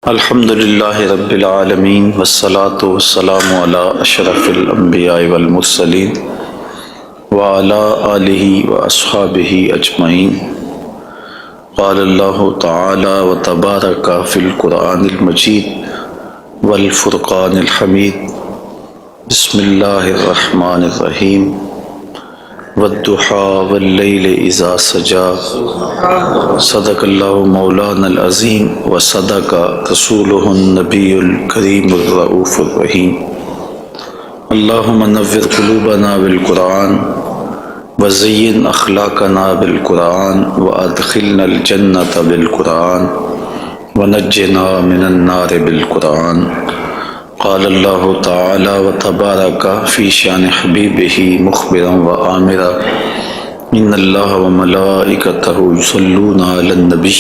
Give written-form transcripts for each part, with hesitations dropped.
الحمد للہ رب العالمین والصلاة والسلام علی اشرف الانبیاء والمرسلین وعلی آلہ واصحابہ اجمعین۔ قال اللہ تعالی وتبارک فی القرآن المجید والفرقان الحمید۔ بسم اللہ الرحمن الرحیم۔ والضحیٰ واللیل اذا سجی صدق اللہ مولانا العظیم وصدق رسولہ النبی الکریم الرؤوف الرحیم۔ اللہم نور قلوبنا بالقرآن وزین اخلاقنا بالقرآن وادخلنا الجنة بالقرآن ونجنا من النار بالقرآن۔ قال اللہ تعالی وتبارک فی شان حبیبہ مخبرا وآمرا ان اللہ وملائکتہ یصلون علی النبی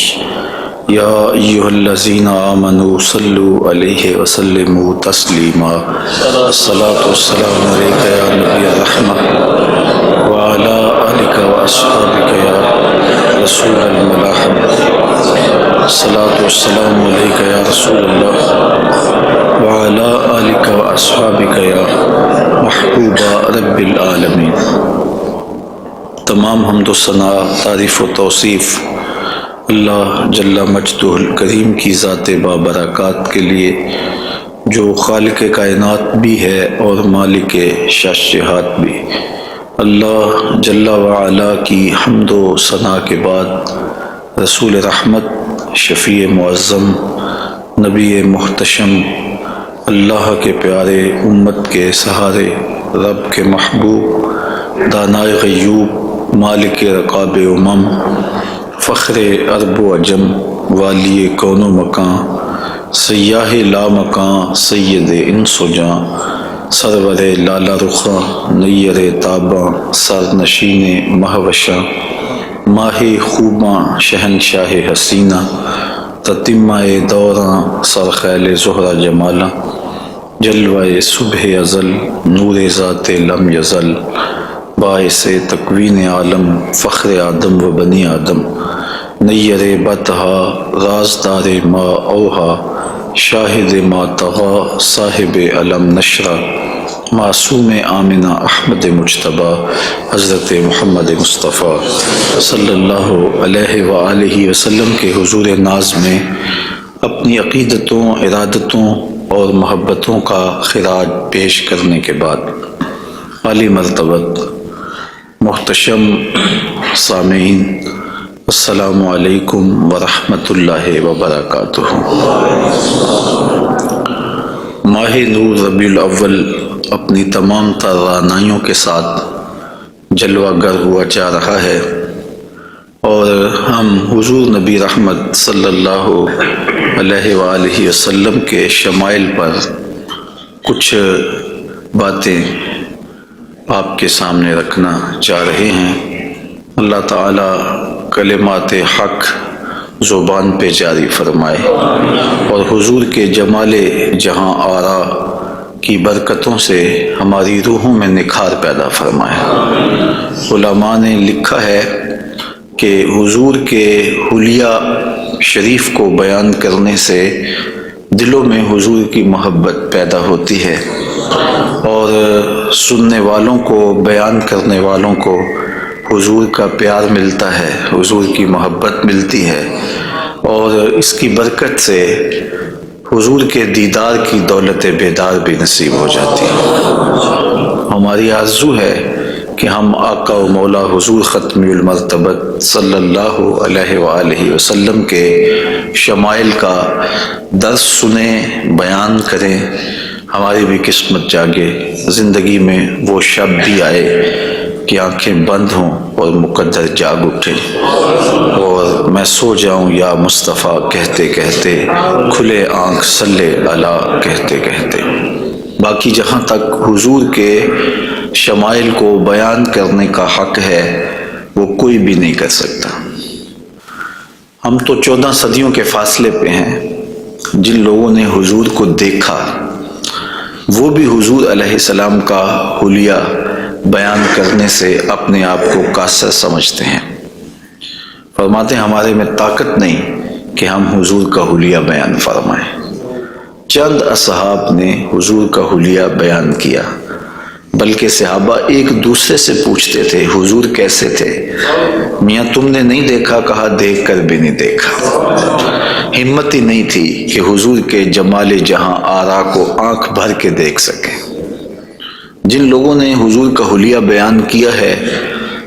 یا ایہا الذین آمنوا صلوا علیہ وسلموا تسلیما۔ الصلاۃ والسلام علیک یا نبی الرحمہ وعلی آلک واصحابک یا رسول الملاحمہ۔ الصلاۃ والسلام علیک یا رسول اللہ وعلی آلک واصحابک یا محبوب رب العالمین۔ تمام حمد و ثنا، تعریف و توصیف اللہ جل مجدہ الکریم کی ذات بابرکات کے لیے، جو خالق کائنات بھی ہے اور مالک شاشہات بھی۔ اللہ جل وعلا کی حمد و ثنا کے بعد رسول رحمت، شفیع معظم، نبی محتشم، اللہ کے پیارے، امت کے سہارے، رب کے محبوب، دانائے غیوب، مالک رقاب امم، فخر عرب و عجم، والی کون و مکان، سیاہ لا مکان، سید انس و جاں، سرور لالا رخاں، نیر تاباں، سرنشین مہوشاں، ماہ خوباں، شہنشاہ حسینہ، تتمہ دوراں، سرخیل زہرہ جمالاں، جلوہ صبح ازل، نور ذات لم یزل، باعث تکوین عالم، فخر آدم و بنی آدم، نیر بطہا، رازدار ما اوہا، شاہد ما طغا، صاحب علم نشرہ، معصوم آمنہ احمد مجتبیٰ، حضرت محمد مصطفیٰ صلی اللہ علیہ وآلہ وسلم کے حضور ناز میں اپنی عقیدتوں، ارادتوں اور محبتوں کا خراج پیش کرنے کے بعد، عالی مرتبت محتشم سامعین، السلام علیکم ورحمۃ اللہ وبرکاتہ۔ ماہ نور ربیع الاول اپنی تمام تر رعنائیوں کے ساتھ جلوہ گر ہوا جا رہا ہے، اور ہم حضور نبی رحمت صلی اللہ علیہ وآلہ وسلم کے شمائل پر کچھ باتیں آپ کے سامنے رکھنا چاہ رہے ہیں۔ اللہ تعالی کلمات حق زبان پہ جاری فرمائے، اور حضور کے جمال جہاں آرا کی برکتوں سے ہماری روحوں میں نکھار پیدا فرمائے۔ علماء نے لکھا ہے کہ حضور کے حلیہ شریف کو بیان کرنے سے دلوں میں حضور کی محبت پیدا ہوتی ہے، اور سننے والوں کو، بیان کرنے والوں کو حضور کا پیار ملتا ہے، حضور کی محبت ملتی ہے، اور اس کی برکت سے حضور کے دیدار کی دولت بیدار بھی نصیب ہو جاتی ہے۔ ہماری آرزو ہے کہ ہم آقا و مولا حضور ختمی المرتبت صلی اللہ علیہ وآلہ وسلم کے شمائل کا درس سنیں، بیان کریں، ہماری بھی قسمت جاگے، زندگی میں وہ شب بھی آئے کہ آنکھیں بند ہوں اور مقدر جاگ اٹھے، اور میں سو جاؤں یا مصطفیٰ کہتے کہتے، کھلے آنکھ صلی علی کہتے کہتے۔ باقی جہاں تک حضور کے شمائل کو بیان کرنے کا حق ہے، وہ کوئی بھی نہیں کر سکتا۔ ہم تو 14 صدیوں کے فاصلے پہ ہیں۔ جن لوگوں نے حضور کو دیکھا، وہ بھی حضور علیہ السلام کا حلیہ بیان کرنے سے اپنے آپ کو قاصر سمجھتے ہیں۔ فرماتے ہیں ہمارے میں طاقت نہیں کہ ہم حضور کا حلیہ بیان فرمائیں۔ چند اصحاب نے حضور کا حلیہ بیان کیا، بلکہ صحابہ ایک دوسرے سے پوچھتے تھے حضور کیسے تھے؟ میاں تم نے نہیں دیکھا؟ کہا دیکھ کر بھی نہیں دیکھا۔ ہمت ہی نہیں تھی کہ حضور کے جمال جہاں آرا کو آنکھ بھر کے دیکھ سکیں۔ جن لوگوں نے حضور کا حلیہ بیان کیا ہے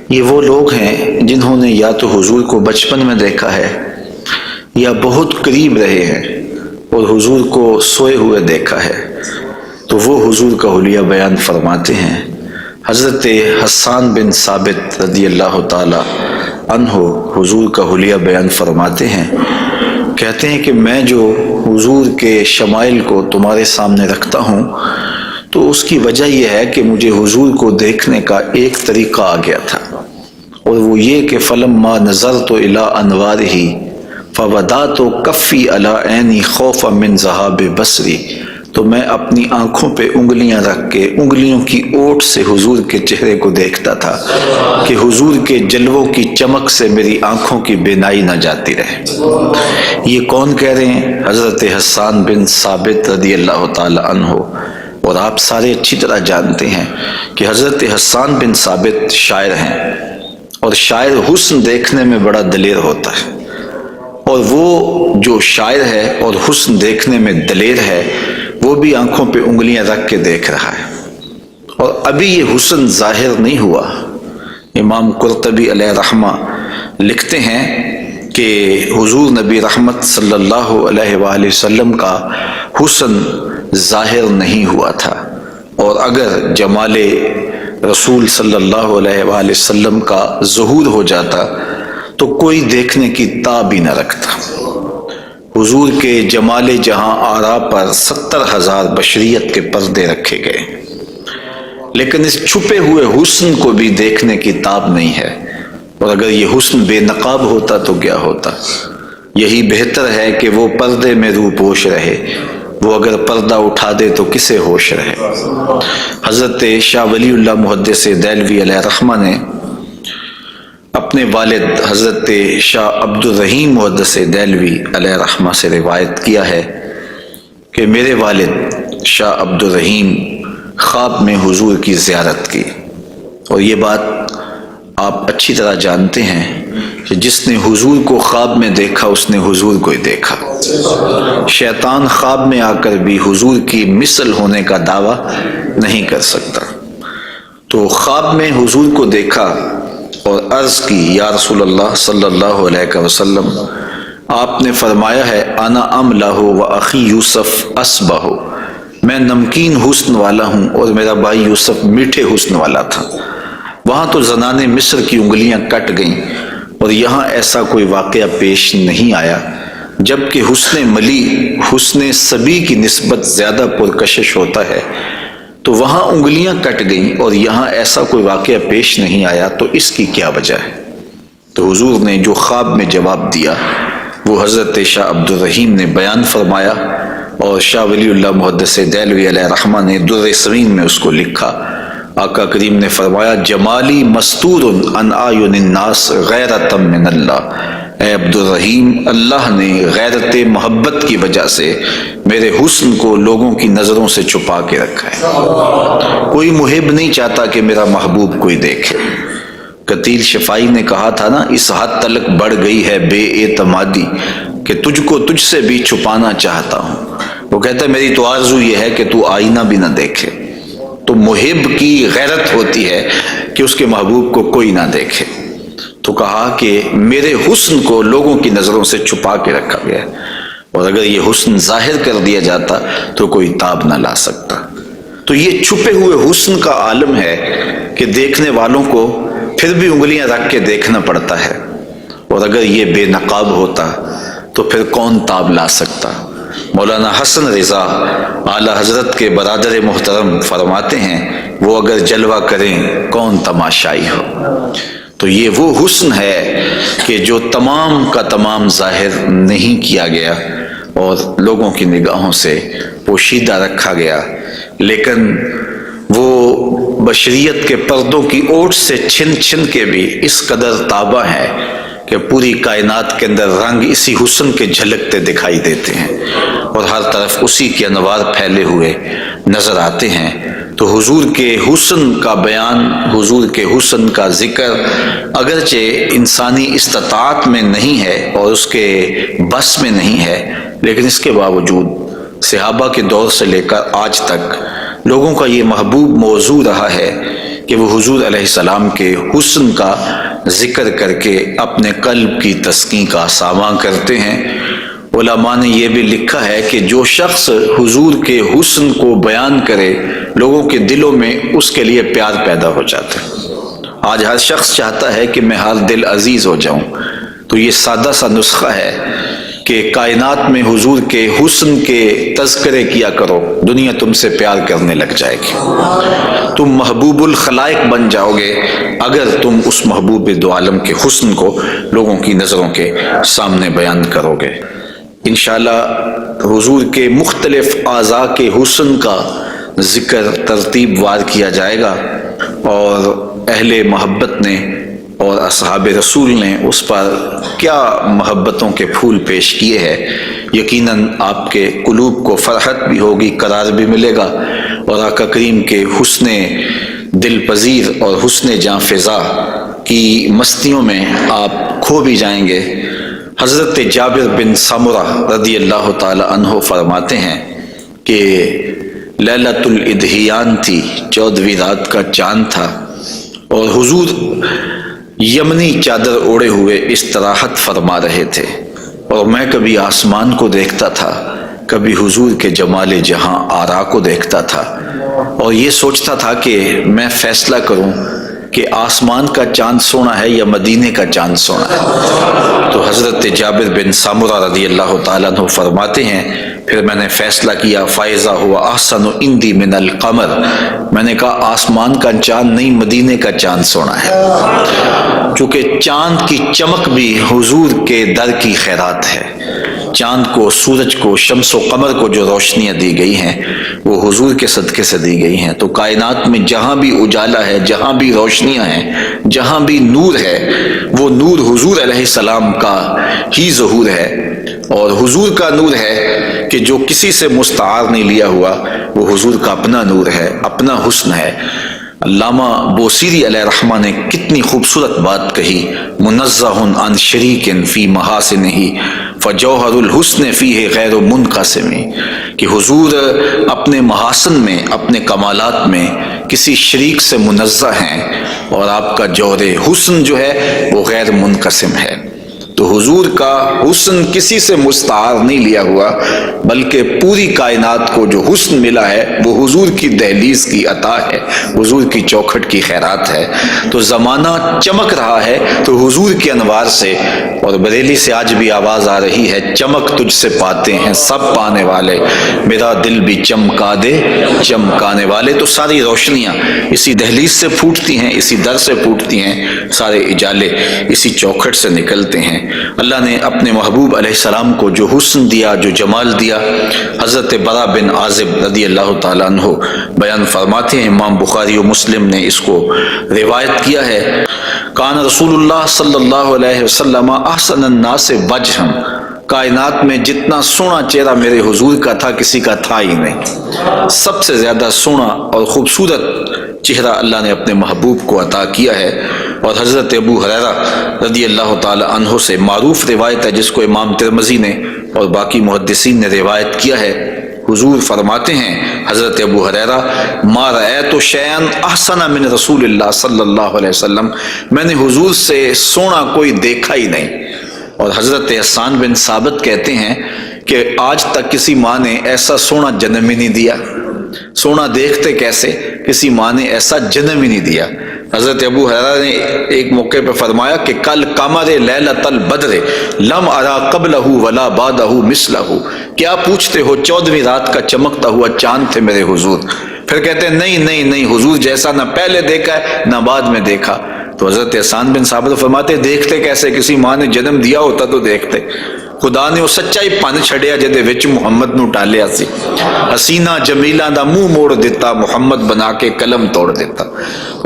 یہ وہ لوگ ہیں جنہوں نے یا تو حضور کو بچپن میں دیکھا ہے یا بہت قریب رہے ہیں اور حضور کو سوئے ہوئے دیکھا ہے، تو وہ حضور کا حلیہ بیان فرماتے ہیں۔ حضرت حسان بن ثابت رضی اللہ تعالی عنہ حضور کا حلیہ بیان فرماتے ہیں، کہتے ہیں کہ میں جو حضور کے شمائل کو تمہارے سامنے رکھتا ہوں تو اس کی وجہ یہ ہے کہ مجھے حضور کو دیکھنے کا ایک طریقہ آ گیا تھا، اور وہ یہ کہ فلما نظرت الی انوارہ فودعت کفی علی عینی خوفا من ذہاب بصری، تو میں اپنی آنکھوں پہ انگلیاں رکھ کے انگلیوں کی اوٹ سے حضور کے چہرے کو دیکھتا تھا کہ حضور کے جلووں کی چمک سے میری آنکھوں کی بینائی نہ جاتی رہے۔ یہ کون کہہ رہے ہیں؟ حضرت حسان بن ثابت رضی اللہ تعالی عنہ۔ اور آپ سارے اچھی طرح جانتے ہیں کہ حضرت حسان بن ثابت شاعر ہیں، اور شاعر حسن دیکھنے میں بڑا دلیر ہوتا ہے، اور وہ جو شاعر ہے اور حسن دیکھنے میں دلیر ہے وہ بھی آنکھوں پہ انگلیاں رکھ کے دیکھ رہا ہے، اور ابھی یہ حسن ظاہر نہیں ہوا۔ امام قرطبی علیہ رحمہ لکھتے ہیں کہ حضور نبی رحمت صلی اللہ علیہ وآلہ وسلم کا حسن ظاہر نہیں ہوا تھا، اور اگر جمال رسول صلی اللہ علیہ وآلہ وسلم کا ظہور ہو جاتا تو کوئی دیکھنے کی تاب ہی نہ رکھتا۔ حضور کے جمال جہاں آرا پر 70,000 بشریت کے پردے رکھے گئے، لیکن اس چھپے ہوئے حسن کو بھی دیکھنے کی تاب نہیں ہے، اور اگر یہ حسن بے نقاب ہوتا تو کیا ہوتا؟ یہی بہتر ہے کہ وہ پردے میں روح پوش رہے، وہ اگر پردہ اٹھا دے تو کسے ہوش رہے۔ حضرت شاہ ولی اللہ محدث دہلوی علیہ رحمہ نے اپنے والد حضرت شاہ عبد الرحیم محدث دہلوی علیہ رحمہ سے روایت کیا ہے کہ میرے والد شاہ عبد الرحیم خواب میں حضور کی زیارت کی، اور یہ بات آپ اچھی طرح جانتے ہیں کہ جس نے حضور کو خواب میں دیکھا اس نے حضور کو ہی دیکھا۔ شیطان خواب میں آ کر بھی حضور کی مثل ہونے کا دعویٰ نہیں کر سکتا۔ تو خواب میں حضور کو دیکھا اور عرض کی یا رسول اللہ صلی اللہ علیہ وسلم، آپ نے فرمایا ہے انا املہ و اخی یوسف اصبہ، میں نمکین حسن والا ہوں اور میرا بھائی یوسف میٹھے حسن والا تھا۔ وہاں تو زنان مصر کی انگلیاں کٹ گئیں، اور یہاں ایسا کوئی واقعہ پیش نہیں آیا، جبکہ حسن ملی حسن صبی کی نسبت زیادہ پرکشش ہوتا ہے، تو وہاں انگلیاں کٹ گئیں اور یہاں ایسا کوئی واقعہ پیش نہیں آیا، تو اس کی کیا وجہ ہے؟ تو حضور نے جو خواب میں جواب دیا وہ حضرت شاہ عبد الرحیم نے بیان فرمایا، اور شاہ ولی اللہ محدث دہلوی علیہ رحمہ نے در سمین میں اس کو لکھا۔ آقا کریم نے فرمایا جمالی مستور عن اعین الناس غیرۃ من اللہ، اے عبد الرحیم اللہ نے غیرت محبت کی وجہ سے میرے حسن کو لوگوں کی نظروں سے چھپا کے رکھا ہے۔ کوئی محب نہیں چاہتا کہ میرا محبوب کوئی دیکھے۔ قتیل شفائی نے کہا تھا نا، اس حد تلک بڑھ گئی ہے بے اعتمادی کہ تجھ کو تجھ سے بھی چھپانا چاہتا ہوں۔ وہ کہتا ہے میری تو آرزو یہ ہے کہ تو آئینہ بھی نہ دیکھے۔ تو محب کی غیرت ہوتی ہے کہ اس کے محبوب کو کوئی نہ دیکھے، تو کہا کہ میرے حسن کو لوگوں کی نظروں سے چھپا کے رکھا گیا، اور اگر یہ حسن ظاہر کر دیا جاتا تو کوئی تاب نہ لا سکتا۔ تو یہ چھپے ہوئے حسن کا عالم ہے کہ دیکھنے والوں کو پھر بھی انگلیاں رکھ کے دیکھنا پڑتا ہے، اور اگر یہ بے نقاب ہوتا تو پھر کون تاب لا سکتا۔ مولانا حسن رضا اعلیٰ حضرت کے برادر محترم فرماتے ہیں وہ اگر جلوہ کریں کون تماشائی ہو۔ تو یہ وہ حسن ہے کہ جو تمام کا تمام ظاہر نہیں کیا گیا اور لوگوں کی نگاہوں سے پوشیدہ رکھا گیا، لیکن وہ بشریت کے پردوں کی اوٹ سے چھن چھن کے بھی اس قدر تابہ ہے کہ پوری کائنات کے اندر رنگ اسی حسن کے جھلکتے دکھائی دیتے ہیں۔ اور ہر طرف اسی کے انوار پھیلے ہوئے نظر آتے ہیں۔ تو حضور کے حسن کا بیان، حضور کے حسن کا ذکر اگرچہ انسانی استطاعت میں نہیں ہے اور اس کے بس میں نہیں ہے، لیکن اس کے باوجود صحابہ کے دور سے لے کر آج تک لوگوں کا یہ محبوب موضوع رہا ہے کہ وہ حضور علیہ السلام کے حسن کا ذکر کر کے اپنے قلب کی تسکین کا ساماں کرتے ہیں۔ علماء نے یہ بھی لکھا ہے کہ جو شخص حضور کے حسن کو بیان کرے لوگوں کے دلوں میں اس کے لیے پیار پیدا ہو جاتا ہے۔ آج ہر شخص چاہتا ہے کہ میں ہر دل عزیز ہو جاؤں، تو یہ سادہ سا نسخہ ہے کہ کائنات میں حضور کے حسن کے تذکرے کیا کرو، دنیا تم سے پیار کرنے لگ جائے گی۔ تم محبوب الخلائق بن جاؤ گے اگر تم اس محبوب دو عالم کے حسن کو لوگوں کی نظروں کے سامنے بیان کرو گے۔ انشاءاللہ حضور کے مختلف اعضاء کے حسن کا ذکر ترتیب وار کیا جائے گا، اور اہل محبت نے اور اصحاب رسول نے اس پر کیا محبتوں کے پھول پیش کیے ہیں۔ یقیناً آپ کے قلوب کو فرحت بھی ہوگی، قرار بھی ملے گا، اور آقا کریم کے حسن دل پذیر اور حسن جاں فضا کی مستیوں میں آپ کھو بھی جائیں گے۔ حضرت جابر بن سمرہ رضی اللہ تعالی عنہ فرماتے ہیں کہ لیلۃ الادھیان تھی، 14ویں رات کا چاند تھا، اور حضور یمنی چادر اوڑے ہوئے استراحت فرما رہے تھے، اور میں کبھی آسمان کو دیکھتا تھا، کبھی حضور کے جمال جہاں آرا کو دیکھتا تھا، اور یہ سوچتا تھا کہ میں فیصلہ کروں کہ آسمان کا چاند سونا ہے یا مدینے کا چاند سونا ہے۔ تو حضرت جابر بن سمرہ رضی اللہ تعالیٰ عنہ فرماتے ہیں پھر میں نے فیصلہ کیا فائزہ ہوا احسن عندی من القمر، میں نے کہا آسمان کا چاند نہیں مدینے کا چاند سونا ہے، چونکہ چاند کی چمک بھی حضور کے در کی خیرات ہے۔ چاند کو، سورج کو، شمس و قمر کو جو روشنیاں دی گئی ہیں وہ حضور کے صدقے سے دی گئی ہیں۔ تو کائنات میں جہاں بھی اجالا ہے، جہاں بھی روشنیاں ہیں، جہاں بھی نور ہے، وہ نور حضور علیہ السلام کا ہی ظہور ہے، اور حضور کا نور ہے کہ جو کسی سے مستعار نہیں لیا ہوا، وہ حضور کا اپنا نور ہے، اپنا حسن ہے۔ علامہ بوصیری علیہ رحمہ نے کتنی خوبصورت بات کہی، منزہ عن شریک فی محاسنہ فجوہر الحسن فیہ غیر منقسم، کہ حضور اپنے محاسن میں، اپنے کمالات میں کسی شریک سے منزہ ہیں، اور آپ کا جوہر حسن جو ہے وہ غیر منقسم ہے۔ تو حضور کا حسن کسی سے مستعار نہیں لیا ہوا، بلکہ پوری کائنات کو جو حسن ملا ہے وہ حضور کی دہلیز کی عطا ہے، حضور کی چوکھٹ کی خیرات ہے۔ تو زمانہ چمک رہا ہے تو حضور کے انوار سے، اور بریلی سے آج بھی آواز آ رہی ہے چمک تجھ سے پاتے ہیں سب پانے والے، میرا دل بھی چمکا دے چمکانے والے۔ تو ساری روشنیاں اسی دہلیز سے پھوٹتی ہیں، اسی در سے پھوٹتی ہیں، سارے اجالے اسی چوکھٹ سے نکلتے ہیں۔ اللہ نے اپنے محبوب علیہ السلام کو جو حسن دیا، جو جمال دیا، حضرت برا بن عازب رضی اللہ تعالیٰ عنہ بیان فرماتے ہیں، امام بخاری و مسلم نے اس کو روایت کیا ہے، کان رسول اللہ صلی اللہ علیہ وسلم احسن الناس وجہا، کائنات میں جتنا سونا چہرہ میرے حضور کا تھا کسی کا تھا ہی نہیں، سب سے زیادہ سونا اور خوبصورت چہرہ اللہ نے اپنے محبوب کو عطا کیا ہے۔ اور حضرت ابو ہریرہ رضی اللہ تعالی عنہ سے معروف روایت ہے جس کو امام ترمذی نے اور باقی محدثین نے روایت کیا ہے، حضور فرماتے ہیں حضرت ابو ہریرہ، ما رأیت شیئا احسن من رسول اللہ صلی اللہ علیہ وسلم، میں نے حضور سے سونا کوئی دیکھا ہی نہیں۔ اور حضرت حسان بن ثابت کہتے ہیں کہ آج تک کسی ماں نے ایسا سونا جنم ہی نہیں دیا، سونا دیکھتے کیسے، کسی ماں نے ایسا جنم ہی نہیں دیا۔ حضرت ابو ہریرہ نے ایک موقع پہ فرمایا کہ کل قمر لیلۃ البدر لم ارا قبلہ ولا بعدہ مثلہ، کیا پوچھتے ہو 14ویں رات کا چمکتا ہوا چاند تھے میرے حضور؟ پھر کہتے ہیں نہیں نہیں نہیں، حضور جیسا نہ پہلے دیکھا ہے نہ بعد میں دیکھا۔ تو حضرت حسان بن ثابت فرماتے دیکھتے کیسے، کسی ماں نے جنم دیا ہوتا تو دیکھتے۔ خدا نے وہ سچائی پن چھڑیا جدے وچ محمد نو ٹالیا سی، حسینہ جمیلہ دا منہ موڑ دیتا، محمد بنا کے قلم توڑ دیتا۔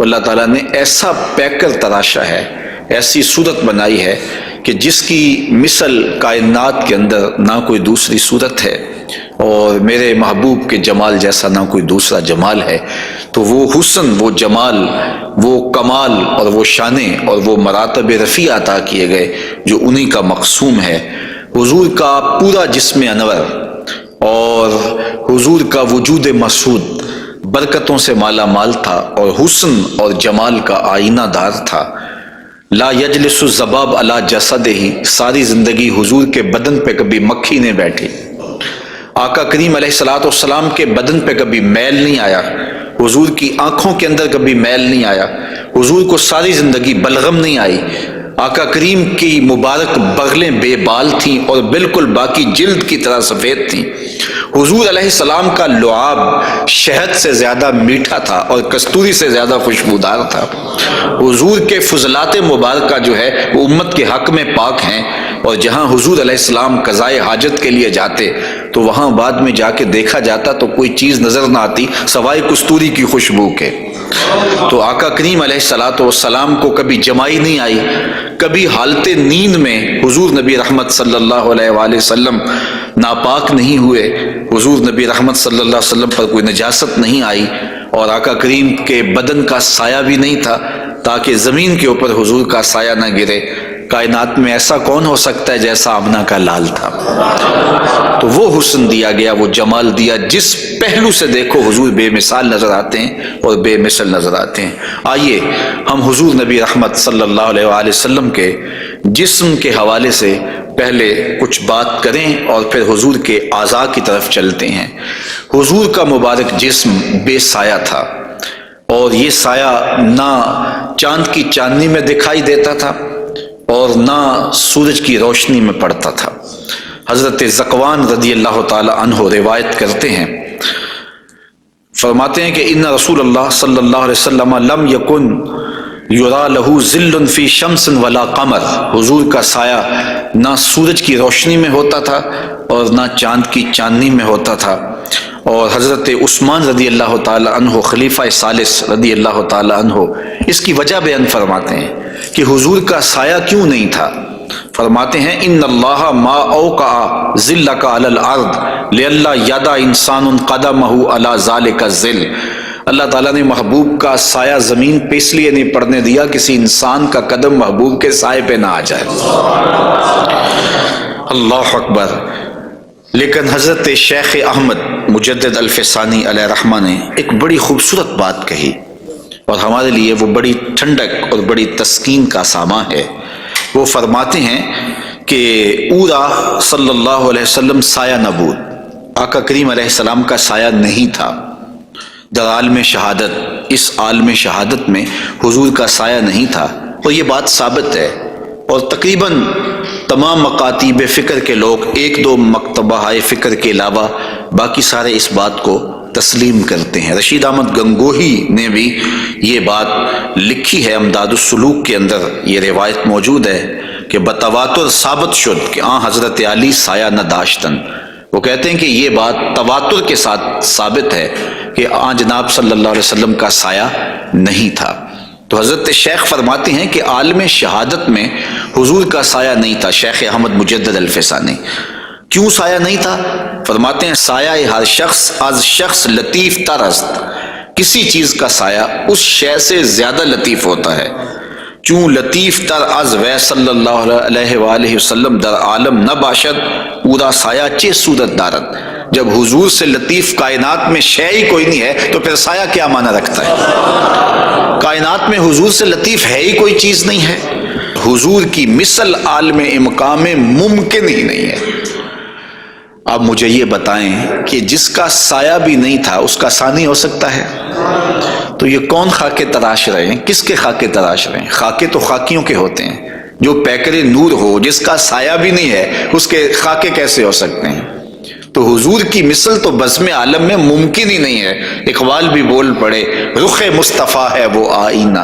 اللہ تعالیٰ نے ایسا پیکر تراشا ہے، ایسی صورت بنائی ہے کہ جس کی مثل کائنات کے اندر نہ کوئی دوسری صورت ہے۔ اور میرے محبوب کے جمال جیسا نہ کوئی دوسرا جمال ہے، تو وہ حسن، وہ جمال، وہ کمال اور وہ شانیں اور وہ مراتب رفیع عطا کیے گئے جو انہی کا مقسوم ہے۔ حضور کا پورا جسم انور اور حضور کا وجود مسعود برکتوں سے مالا مال تھا اور حسن اور جمال کا آئینہ دار تھا۔ لا یجلس الذباب علی جسدہ، ساری زندگی حضور کے بدن پہ کبھی مکھی نہیں بیٹھی، آقا کریم علیہ الصلوۃ والسلام کے بدن پہ کبھی میل نہیں آیا، حضور کی آنکھوں کے اندر کبھی میل نہیں آیا، حضور کو ساری زندگی بلغم نہیں آئی، آقا کریم کی مبارک بغلیں بے بال تھیں اور بالکل باقی جلد کی طرح سفید تھیں۔ حضور علیہ السلام کا لعاب شہد سے زیادہ میٹھا تھا اور کستوری سے زیادہ خوشبودار تھا۔ حضور کے فضلات مبارکہ جو ہے وہ امت کے حق میں پاک ہیں، اور جہاں حضور علیہ السلام قضائے حاجت کے لیے جاتے تو وہاں بعد میں جا کے دیکھا جاتا تو کوئی چیز نظر نہ آتی سوائے کستوری کی خوشبو کے۔ تو آقا کریم علیہ الصلوۃ والسلام کو کبھی جمائی نہیں آئی، کبھی حالت نیند میں حضور نبی رحمت صلی اللہ علیہ وآلہ وسلم ناپاک نہیں ہوئے، حضور نبی رحمت صلی اللہ علیہ وسلم پر کوئی نجاست نہیں آئی، اور آقا کریم کے بدن کا سایہ بھی نہیں تھا تاکہ زمین کے اوپر حضور کا سایہ نہ گرے۔ کائنات میں ایسا کون ہو سکتا ہے جیسا آمنہ کا لال تھا؟ تو وہ حسن دیا گیا، وہ جمال دیا، جس پہلو سے دیکھو حضور بے مثال نظر آتے ہیں اور بے مثل نظر آتے ہیں۔ آئیے ہم حضور نبی رحمت صلی اللہ علیہ وآلہ وسلم کے جسم کے حوالے سے پہلے کچھ بات کریں اور پھر حضور کے اعضاء کی طرف چلتے ہیں۔ حضور کا مبارک جسم بے سایہ تھا، اور یہ سایہ نہ چاند کی چاندنی میں دکھائی دیتا تھا اور نہ سورج کی روشنی میں پڑتا تھا۔ حضرت ذکوان رضی اللہ تعالی عنہ روایت کرتے ہیں، فرماتے ہیں کہ ان رسول اللہ صلی اللہ علیہ وسلم لم یکن یرا لہ ظل فی شمس ولا قمر، حضور کا سایہ نہ سورج کی روشنی میں ہوتا تھا اور نہ چاند کی چاندنی میں ہوتا تھا۔ اور حضرت عثمان رضی اللہ تعالی عنہ خلیفہ ثالث رضی اللہ تعالی عنہ اس کی وجہ بیان فرماتے ہیں کہ حضور کا سایہ کیوں نہیں تھا۔ فرماتے ہیں ان اللہ ما اوقع ظلک علی الارض لئلا یدع انسان قدمہ علی ذلک الظل، اللہ تعالیٰ نے محبوب کا سایہ زمین پہ اس لیے نہیں پڑنے دیا کسی انسان کا قدم محبوب کے سائے پہ نہ آ جائے۔ اللہ اکبر۔ لیکن حضرت شیخ احمد مجدد الفسانی علیہ رحمہ نے ایک بڑی خوبصورت بات کہی، اور ہمارے لیے وہ بڑی ٹھنڈک اور بڑی تسکین کا ساماں ہے۔ وہ فرماتے ہیں کہ اورا صلی اللہ علیہ وسلم سایہ نبود، آقا کریم علیہ السلام کا سایہ نہیں تھا در عالم شہادت، اس عالم شہادت میں حضور کا سایہ نہیں تھا، اور یہ بات ثابت ہے، اور تقریباً تمام مکاتیب فکر کے لوگ ایک دو مکتبہ فکر کے علاوہ باقی سارے اس بات کو تسلیم کرتے ہیں۔ رشید احمد گنگوہی نے بھی یہ بات لکھی ہے، امداد السلوک کے اندر یہ روایت موجود ہے کہ بتواتر ثابت شد کہ حضرت علی سایہ نہ داشتن۔ وہ کہتے ہیں کہ یہ بات تواتر کے ساتھ ثابت ہے کہ جناب صلی اللہ علیہ وسلم کا سایہ نہیں تھا۔ تو حضرت شیخ فرماتے ہیں کہ عالم شہادت میں حضور کا سایہ نہیں تھا۔ شیخ احمد مجدد الفسانی، کیوں سایہ نہیں تھا؟ فرماتے ہیں سایہ ہر شخص از شخص لطیف تر است، کسی چیز کا سایہ اس شے سے زیادہ لطیف ہوتا ہے، چون لطیف تر از وی صلی اللہ علیہ وآلہ وسلم در عالم نہ باشد اورا سایہ چے صورت دارد۔ جب حضور سے لطیف کائنات میں شے ہی کوئی نہیں ہے تو پھر سایہ کیا معنی رکھتا ہے؟ کائنات میں حضور سے لطیف ہے ہی کوئی چیز نہیں ہے، حضور کی مثل عالم امکان میں ممکن ہی نہیں ہے۔ اب مجھے یہ بتائیں کہ جس کا سایہ بھی نہیں تھا اس کا ثانی ہو سکتا ہے؟ تو یہ کون خاکے تراش رہے ہیں؟ کس کے خاکے تراش رہے ہیں؟ خاکے تو خاکیوں کے ہوتے ہیں، جو پیکر نور ہو جس کا سایہ بھی نہیں ہے اس کے خاکے کیسے ہو سکتے ہیں؟ تو حضور کی مثل تو بزم عالم میں ممکن ہی نہیں ہے۔ اقبال بھی بول پڑے رخ مصطفیٰ ہے وہ آئینہ،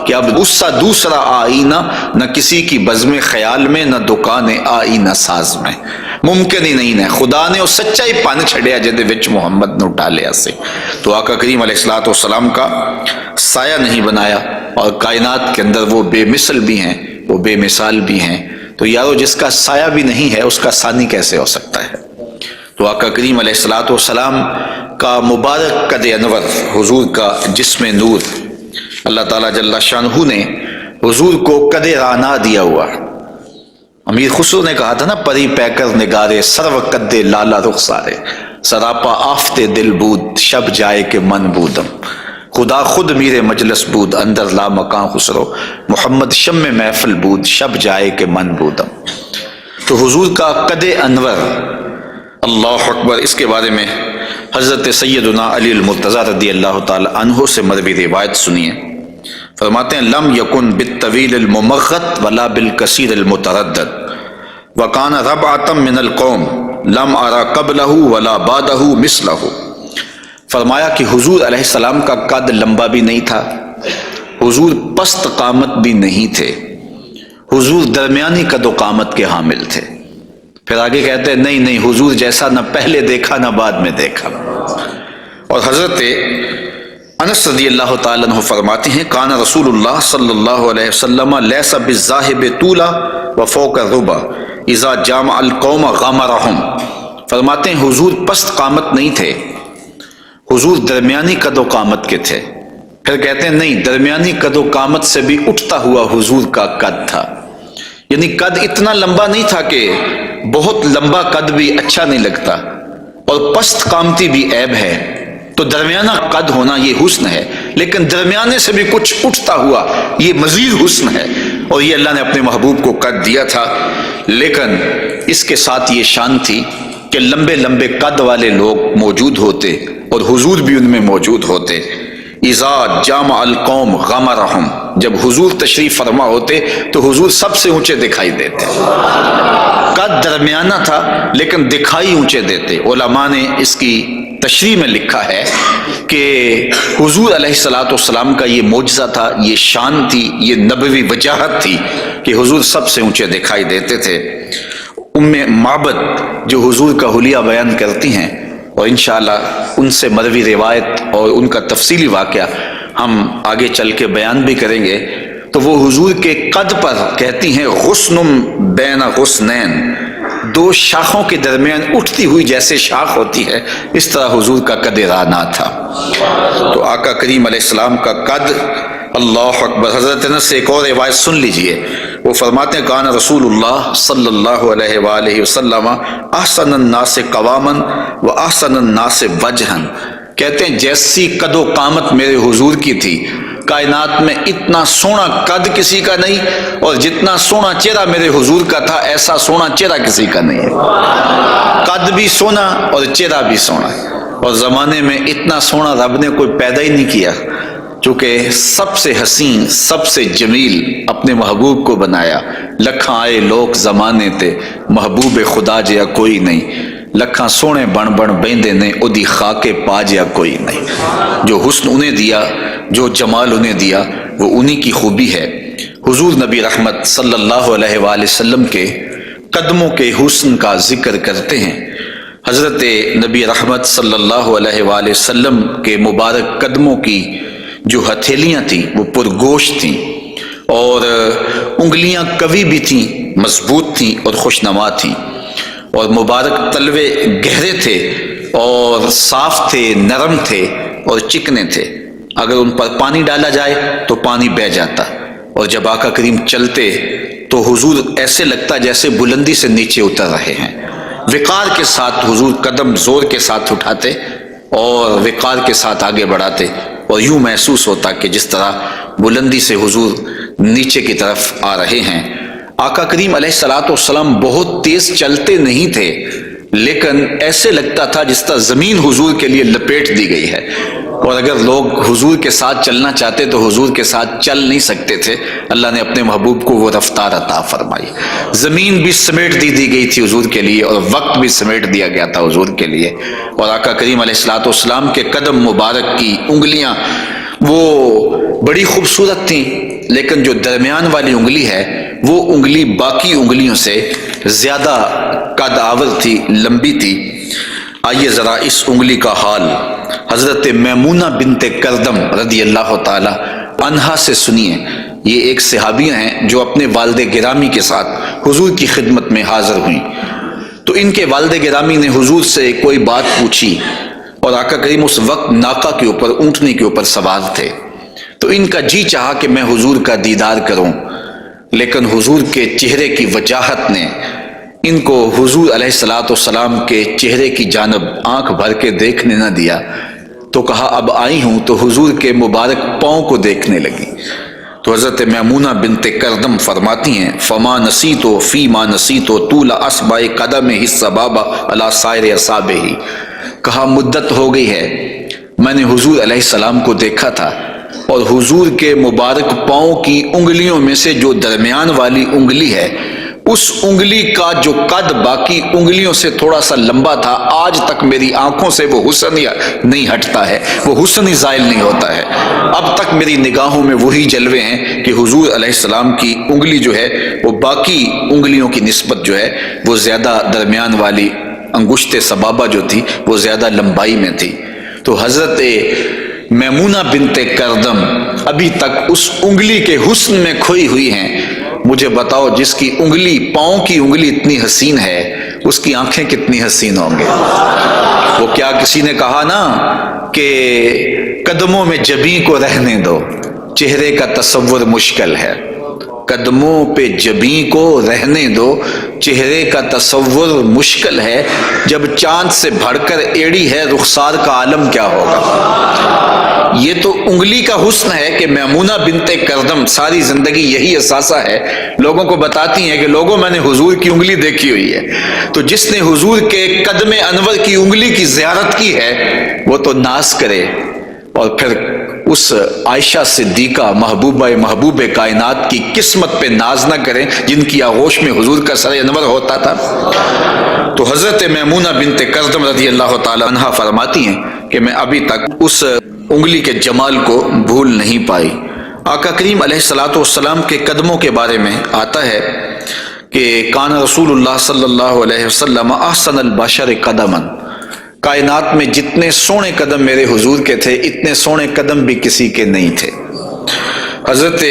کہ اب اس سا دوسرا آئینہ نہ کسی کی بزم خیال میں نہ دکان آئینہ ساز میں، ممکن ہی نہیں ہے۔ خدا نے وہ سچائی پان چھڑیا جدے وچ محمد نے اٹھا لیا سے۔ تو آقا کریم علیہ الصلوۃ والسلام کا سایہ نہیں بنایا، اور کائنات کے اندر وہ بے مثل بھی ہیں، وہ بے مثال بھی ہیں۔ تو یارو جس کا سایہ بھی نہیں ہے اس کا ثانی کیسے ہو سکتا ہے؟ تو آقا کریم علیہ الصلوۃ والسلام کا مبارک قد انور، حضور کا جسم نور، اللہ تعالیٰ جل شانہ نے حضور کو قد رانا دیا ہوا۔ امیر خسرو نے کہا تھا نا، پری پیکر نگارے سرو قد لالا رخسارے، سراپا آفت دل بود شب جائے کہ من بودم، خدا خود میرے مجلس بود اندر لا مکان خسرو، محمد شم محفل بود شب جائے کہ من بودم۔ تو حضور کا قد انور، اللہ اکبر، اس کے بارے میں حضرت سیدنا علی المرتضیٰ رضی اللہ تعالی عنہ سے مروی روایت سنیے۔ فرماتے ہیں لم یکن بالطویل الممغت ولا بالکثیر المتردد وکان ربعۃ من القوم لم ارى قبلہ ولا بعدہ مثلہ۔ فرمایا کہ حضور علیہ السلام کا قد لمبا بھی نہیں تھا، حضور پست قامت بھی نہیں تھے، حضور درمیانی قد و قامت کے حامل تھے۔ پھر آگے کہتے ہیں نہیں حضور جیسا نہ پہلے دیکھا نہ بعد میں دیکھا۔ اور حضرت انس رضی اللہ تعالیٰ عنہ فرماتے ہیں کان رسول اللہ صلی اللہ علیہ وسلم لیس بالذاہب طولا وفوق الربا اذا جامع القوم غمرہم۔ فرماتے ہیں حضور پست قامت نہیں تھے، حضور درمیانی قد و قامت کے تھے۔ پھر کہتے ہیں نہیں، درمیانی قد و قامت سے بھی اٹھتا ہوا حضور کا قد تھا، یعنی قد اتنا لمبا نہیں تھا کہ بہت لمبا قد بھی اچھا نہیں لگتا اور پست قامتی بھی عیب ہے، تو درمیانہ قد ہونا یہ حسن ہے، لیکن درمیانے سے بھی کچھ اٹھتا ہوا یہ مزید حسن ہے، اور یہ اللہ نے اپنے محبوب کو قد دیا تھا۔ لیکن اس کے ساتھ یہ شان تھی کہ لمبے لمبے قد والے لوگ موجود ہوتے اور حضور بھی ان میں موجود ہوتے۔ اذا جامع القوم غمرہم، جب حضور تشریف فرما ہوتے تو حضور سب سے اونچے دکھائی دیتے، قد درمیانہ تھا لیکن دکھائی اونچے دیتے۔ علماء نے اس کی تشریح میں لکھا ہے کہ حضور علیہ الصلوۃ والسلام کا یہ معجزہ تھا، یہ شان تھی، یہ نبوی وجاہت تھی کہ حضور سب سے اونچے دکھائی دیتے تھے۔ ام معبد جو حضور کا حلیہ بیان کرتی ہیں، اور انشاءاللہ ان سے مروی روایت اور ان کا تفصیلی واقعہ ہم آگے چل کے بیان بھی کریں گے، تو وہ حضور کے قد پر کہتی ہیں غصن بین غصنین، دو شاخوں کے درمیان اٹھتی ہوئی جیسے شاخ ہوتی ہے، اس طرح حضور کا قد رانا تھا۔ تو آقا کریم علیہ السلام کا قد، اللہ اکبر۔ حضرت انس سے ایک اور روایت سن لیجئے، وہ فرماتے ہیں کان رسول اللہ صلی اللہ علیہ وآلہ وسلم احسن الناس قواما و احسن الناس وجہا۔ کہتے ہیں جیسی قد و قامت میرے حضور کی تھی، کائنات میں اتنا سونا قد کسی کا نہیں، اور جتنا سونا چہرہ میرے حضور کا تھا ایسا سونا چہرہ کسی کا نہیں ہے۔ قد بھی سونا اور چہرہ بھی سونا، اور زمانے میں اتنا سونا رب نے کوئی پیدا ہی نہیں کیا، چونکہ سب سے حسین سب سے جمیل اپنے محبوب کو بنایا۔ لکھاں آئے لوگ زمانے تے محبوب خدا جیا کوئی نہیں، لکھاں سونے بن بن بیندے نے اودی خاکے پا جیا کوئی نہیں۔ جو حسن انہیں دیا، جو جمال انہیں دیا، وہ انہی کی خوبی ہے۔ حضور نبی رحمت صلی اللہ علیہ وآلہ وسلم کے قدموں کے حسن کا ذکر کرتے ہیں۔ حضرت نبی رحمت صلی اللہ علیہ وآلہ وسلم کے مبارک قدموں کی جو ہتھیلیاں تھیں وہ پرگوشت تھیں، اور انگلیاں قوی بھی تھیں، مضبوط تھیں اور خوشنما تھیں، اور مبارک تلوے گہرے تھے اور صاف تھے، نرم تھے اور چکنے تھے۔ اگر ان پر پانی ڈالا جائے تو پانی بہہ جاتا، اور جب آقا کریم چلتے تو حضور ایسے لگتا جیسے بلندی سے نیچے اتر رہے ہیں۔ وقار کے ساتھ حضور قدم زور کے ساتھ اٹھاتے اور وقار کے ساتھ آگے بڑھاتے، اور یوں محسوس ہوتا کہ جس طرح بلندی سے حضور نیچے کی طرف آ رہے ہیں۔ آقا کریم علیہ الصلوۃ والسلام بہت تیز چلتے نہیں تھے، لیکن ایسے لگتا تھا جس طرح زمین حضور کے لیے لپیٹ دی گئی ہے، اور اگر لوگ حضور کے ساتھ چلنا چاہتے تو حضور کے ساتھ چل نہیں سکتے تھے۔ اللہ نے اپنے محبوب کو وہ رفتار عطا فرمائی، زمین بھی سمیٹ دی گئی تھی حضور کے لیے، اور وقت بھی سمیٹ دیا گیا تھا حضور کے لیے۔ اور آقا کریم علیہ الصلوۃ والسلام کے قدم مبارک کی انگلیاں وہ بڑی خوبصورت تھیں، لیکن جو درمیان والی انگلی ہے وہ انگلی باقی انگلیوں سے زیادہ قد آور تھی، لمبی تھی۔ آئیے ذرا اس انگلی کا حال حضرت میمونہ بنت کردم رضی اللہ تعالی عنہا سے سنیے۔ یہ ایک صحابیہ ہیں جو اپنے والد گرامی کے ساتھ حضور کی خدمت میں حاضر ہوئیں۔ تو ان کے والد گرامی نے حضور سے کوئی بات پوچھی، اور آقا کریم اس وقت ناقہ کے اوپر، اونٹنی کے اوپر سوار تھے، تو ان کا جی چاہا کہ میں حضور کا دیدار کروں، لیکن حضور کے چہرے کی وجاہت نے ان کو حضور علیہ الصلاۃ والسلام کے چہرے کی جانب آنکھ بھر کے دیکھنے نہ دیا، تو کہا اب آئی ہوں تو حضور کے مبارک پاؤں کو دیکھنے لگی۔ تو حضرت میمونہ بنت کردم فرماتی ہیں فما نسیتو فی ما نسیتو طول اصبع قدمہ السبابہ علی سائر اصابعہ، کہا مدت ہو گئی ہے میں نے حضور علیہ السلام کو دیکھا تھا، اور حضور کے مبارک پاؤں کی انگلیوں میں سے جو درمیان والی انگلی ہے، اس انگلی کا جو قد باقی انگلیوں سے تھوڑا سا لمبا تھا، آج تک میری آنکھوں سے وہ حسن نہیں ہٹتا ہے، وہ حسن ہی زائل نہیں ہوتا ہے، اب تک میری نگاہوں میں وہی جلوے ہیں کہ حضور علیہ السلام کی انگلی جو ہے وہ باقی انگلیوں کی نسبت جو ہے وہ زیادہ درمیان والی انگشت سبابہ جو تھی وہ زیادہ لمبائی میں تھی۔ تو حضرت میمونہ بنت کردم ابھی تک اس انگلی کے حسن میں کھوئی ہوئی ہیں۔ مجھے بتاؤ جس کی انگلی، پاؤں کی انگلی اتنی حسین ہے، اس کی آنکھیں کتنی حسین ہوں گے۔ وہ کیا کسی نے کہا نا کہ قدموں میں جبیں کو رہنے دو، چہرے کا تصور مشکل ہے، قدموں پہ جبیں کو رہنے دو، چہرے کا تصور مشکل ہے، جب چاند سے بڑھ کر ایڑی ہے رخسار کا عالم کیا ہوگا۔ یہ تو انگلی کا حسن ہے کہ میمونہ بنت کردم ساری زندگی یہی احساسہ ہے، لوگوں کو بتاتی ہیں کہ لوگوں میں نے حضور کی انگلی دیکھی ہوئی ہے۔ تو جس نے حضور کے قدم انور کی انگلی کی زیارت کی ہے وہ تو ناز کرے، اور پھر اس عائشہ صدیقہ محبوب کائنات کی قسمت پہ ناز نہ کریں جن کی آغوش میں حضور کا سر انور ہوتا تھا۔ تو حضرت میمونہ بنت کردم رضی اللہ تعالی عنہا فرماتی ہیں کہ میں ابھی تک اس انگلی کے جمال کو بھول نہیں پائی۔ آقا کریم علیہ الصلاۃ والسلام کے قدموں کے بارے میں آتا ہے کہ کان رسول اللہ صلی اللہ علیہ وسلم احسن البشر قدما، کائنات میں جتنے سونے قدم میرے حضور کے تھے اتنے سونے قدم بھی کسی کے نہیں تھے۔ حضرت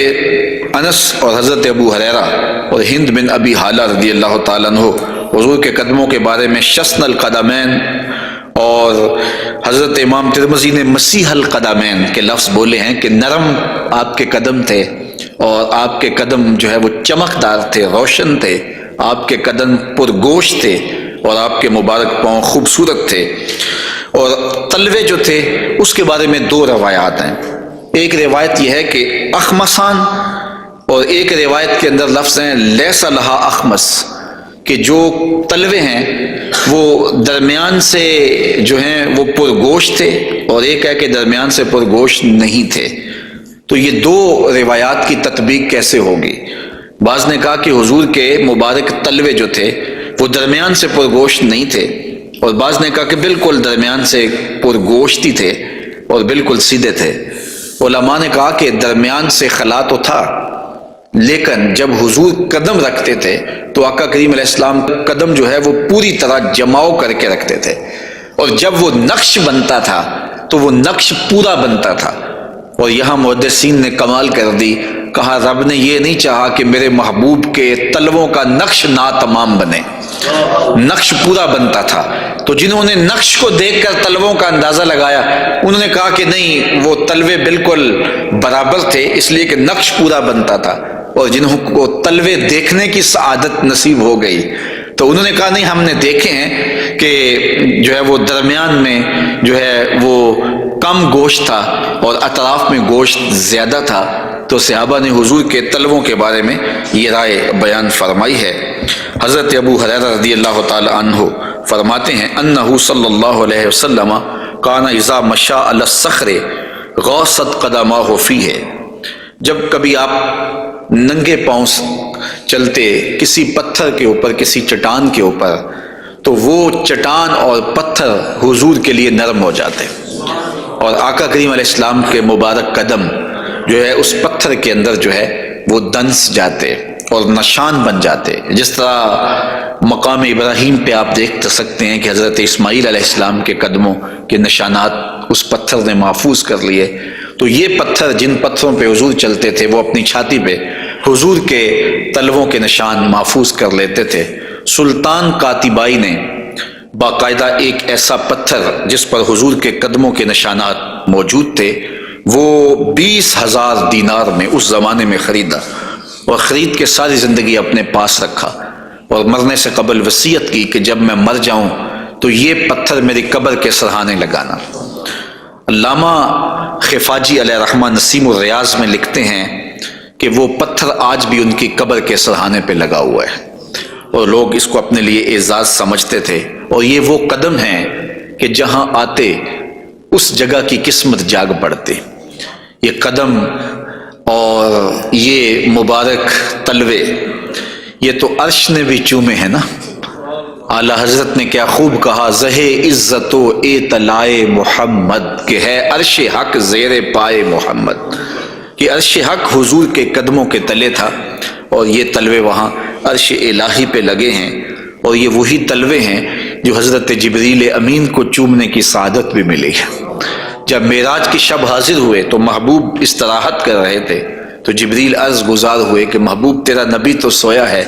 انس اور حضرت ابو ہریرہ اور ہند بن ابی حالہ رضی اللہ تعالیٰ عنہ حضور کے قدموں کے بارے میں شسن القدمین، اور حضرت امام ترمذی نے مسیح القدمین کے لفظ بولے ہیں کہ نرم آپ کے قدم تھے، اور آپ کے قدم جو ہے وہ چمکدار تھے، روشن تھے، آپ کے قدم پرگوشت تھے، اور آپ کے مبارک پاؤں خوبصورت تھے۔ اور تلوے جو تھے اس کے بارے میں دو روایات ہیں، ایک روایت یہ ہے کہ اخمسان، اور ایک روایت کے اندر لفظ ہیں لیس لہا اخمس، کہ جو تلوے ہیں وہ درمیان سے جو ہیں وہ پرگوشت تھے، اور ایک ہے کہ درمیان سے پرگوشت نہیں تھے۔ تو یہ دو روایات کی تطبیق کیسے ہوگی؟ بعض نے کہا کہ حضور کے مبارک تلوے جو تھے وہ درمیان سے پرگوشت نہیں تھے، اور بعض نے کہا کہ بالکل درمیان سے پرگوشت ہی تھے اور بالکل سیدھے تھے۔ علماء نے کہا کہ درمیان سے خلا تو تھا، لیکن جب حضور قدم رکھتے تھے تو آقا کریم علیہ السلام قدم جو ہے وہ پوری طرح جماؤ کر کے رکھتے تھے، اور جب وہ نقش بنتا تھا تو وہ نقش پورا بنتا تھا۔ اور یہاں محدثین نے کمال کر دی، کہا رب نے یہ نہیں چاہا کہ میرے محبوب کے تلووں کا نقش ناتمام بنے، نقش پورا بنتا تھا۔ تو جنہوں نے نقش کو دیکھ کر تلووں کا اندازہ لگایا انہوں نے کہا کہ نہیں، وہ تلوے بالکل برابر تھے اس لیے کہ نقش پورا بنتا تھا، اور جنہوں کو تلوے دیکھنے کی سعادت نصیب ہو گئی تو انہوں نے کہا نہیں، ہم نے دیکھے ہیں کہ جو ہے وہ درمیان میں جو ہے وہ کم گوشت تھا اور اطراف میں گوشت زیادہ تھا۔ تو صحابہ نے حضور کے تلووں کے بارے میں یہ رائے بیان فرمائی ہے۔ حضرت ابو ہریرہ رضی اللہ تعالی عنہ فرماتے ہیں انہ صلی اللہ علیہ وسلم کان اذا مشى علی الصخر غاصت قدماہ فیہ، جب کبھی آپ ننگے پاؤں چلتے کسی پتھر کے اوپر، کسی چٹان کے اوپر، تو وہ چٹان اور پتھر حضور کے لیے نرم ہو جاتے، اور آقا کریم علیہ السلام کے مبارک قدم جو ہے اس پتھر کے اندر جو ہے وہ دنس جاتے اور نشان بن جاتے۔ جس طرح مقام ابراہیم پہ آپ دیکھ سکتے ہیں کہ حضرت اسماعیل علیہ السلام کے قدموں کے نشانات اس پتھر نے محفوظ کر لیے، تو یہ پتھر جن پتھروں پہ حضور چلتے تھے وہ اپنی چھاتی پہ حضور کے تلووں کے نشان محفوظ کر لیتے تھے۔ سلطان قاتبائی نے باقاعدہ ایک ایسا پتھر جس پر حضور کے قدموں کے نشانات موجود تھے وہ 20,000 دینار میں اس زمانے میں خریدا، اور خرید کے ساری زندگی اپنے پاس رکھا، اور مرنے سے قبل وصیت کی کہ جب میں مر جاؤں تو یہ پتھر میری قبر کے سرہانے لگانا۔ علامہ خفاجی علیہ رحمہ نسیم الریاض میں لکھتے ہیں کہ وہ پتھر آج بھی ان کی قبر کے سرہانے پہ لگا ہوا ہے، اور لوگ اس کو اپنے لیے اعزاز سمجھتے تھے، اور یہ وہ قدم ہیں کہ جہاں آتے اس جگہ کی قسمت جاگ پڑتے۔ یہ قدم اور یہ مبارک تلوے یہ تو عرش نے بھی چومے ہیں نا۔ اعلیٰ حضرت نے کیا خوب کہا، زہ عزت و اطلاع محمد، کہ ہے عرش حق زیر پائے محمد، کہ عرش حق حضور کے قدموں کے تلے تھا، اور یہ تلوے وہاں عرش الہی پہ لگے ہیں، اور یہ وہی تلوے ہیں جو حضرت جبریل امین کو چومنے کی سعادت بھی ملی ہے۔ جب معراج کی شب حاضر ہوئے تو محبوب استراحت کر رہے تھے، تو جبریل عرض گزار ہوئے کہ محبوب تیرا نبی تو سویا ہے،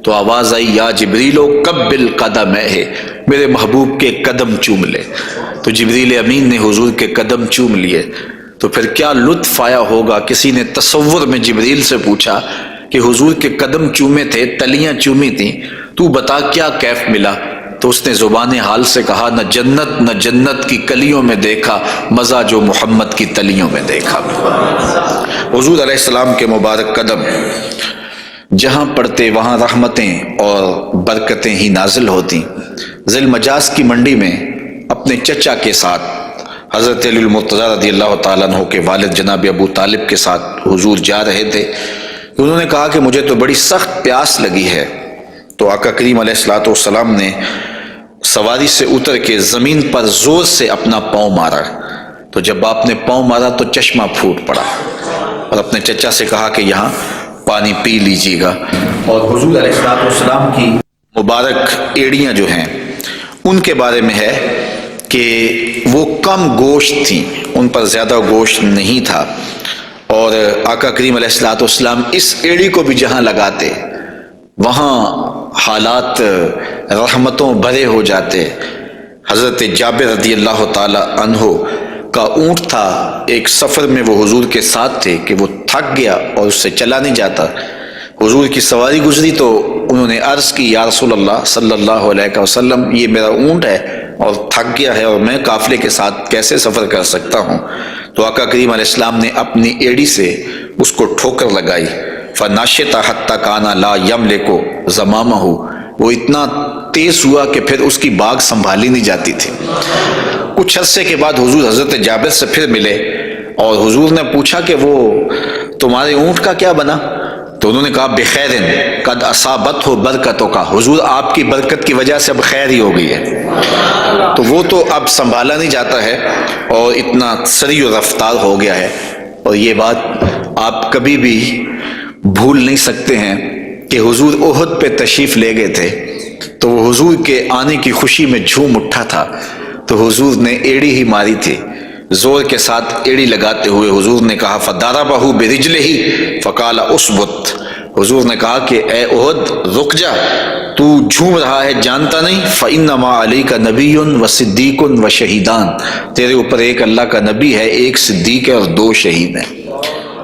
تو آواز آئی یا جبریلو قبل قدم ہے، میرے محبوب کے قدم چوم لے۔ تو جبریل امین نے حضور کے قدم چوم لیے، تو پھر کیا لطف آیا ہوگا۔ کسی نے تصور میں جبریل سے پوچھا کہ حضور کے قدم چومے تھے، تلیاں چومی تھیں، تو بتا کیا کیف ملا؟ تو اس نے زبان حال سے کہا، نہ جنت کی کلیوں میں دیکھا مزہ جو محمد کی تلیوں میں دیکھا۔ حضور علیہ السلام کے مبارک قدم جہاں پڑتے وہاں رحمتیں اور برکتیں ہی نازل ہوتی۔ ذی المجاز کی منڈی میں اپنے چچا کے ساتھ حضرت علی المرتضیٰ رضی اللہ تعالیٰ عنہ کے والد جناب ابو طالب کے ساتھ حضور جا رہے تھے۔ انہوں نے کہا کہ مجھے تو بڑی سخت پیاس لگی ہے، تو آقا کریم علیہ الصلوۃ والسلام نے سواری سے اتر کے زمین پر زور سے اپنا پاؤں مارا، تو جب آپ نے پاؤں مارا تو چشمہ پھوٹ پڑا، اور اپنے چچا سے کہا کہ یہاں پانی پی لیجیے گا۔ اور حضور علیہ الصلوۃ والسلام کی مبارک ایڑیاں جو ہیں ان کے بارے میں ہے کہ وہ کم گوشت تھیں، ان پر زیادہ گوشت نہیں تھا، اور آقا کریم علیہ الصلوۃ والسلام اس ایڑی کو بھی جہاں لگاتے وہاں حالات رحمتوں بھرے ہو جاتے۔ حضرت جابر رضی اللہ تعالی عنہ کا اونٹ تھا، ایک سفر میں وہ حضور کے ساتھ تھے کہ وہ تھک گیا اور اس سے چلا نہیں جاتا۔ حضور کی سواری گزری تو انہوں نے عرض کی، یا رسول اللہ صلی اللہ علیہ وسلم، یہ میرا اونٹ ہے اور تھک گیا ہے، اور میں قافلے کے ساتھ کیسے سفر کر سکتا ہوں؟ تو آقا کریم علیہ السلام نے اپنی ایڑی سے اس کو ٹھوکر لگائی، فناشطہ حتی کانا لا یملک زمامہ، وہ اتنا تیز ہوا کہ پھر اس کی باگ سنبھالی نہیں جاتی تھی۔ کچھ عرصے کے بعد حضور حضرت جابر سے پھر ملے، اور حضور نے پوچھا کہ وہ تمہارے اونٹ کا کیا بنا؟ تو انہوں نے کہا بخیرن قد اصابت ہو برکتوں کا، حضور آپ کی برکت کی وجہ سے اب خیر ہی ہو گئی ہے۔ تو وہ تو اب سنبھالا نہیں جاتا ہے اور اتنا سریع و رفتار ہو گیا ہے، اور یہ بات آپ کبھی بھی بھول نہیں سکتے ہیں کہ حضور احد پہ تشریف لے گئے تھے، تو وہ حضور کے آنے کی خوشی میں جھوم اٹھا تھا، تو حضور نے ایڑی ہی ماری تھی، زور کے ساتھ ایڑی لگاتے ہوئے حضور نے کہا فضربہ برجلہ فقال اثبت، حضور نے کہا کہ اے احد رک جا، تو جھوم رہا ہے جانتا نہیں، فإنما علیک نبی و صدیق و شہیدان، تیرے اوپر ایک اللہ کا نبی ہے، ایک صدیق ہے اور 2 شہید ہیں۔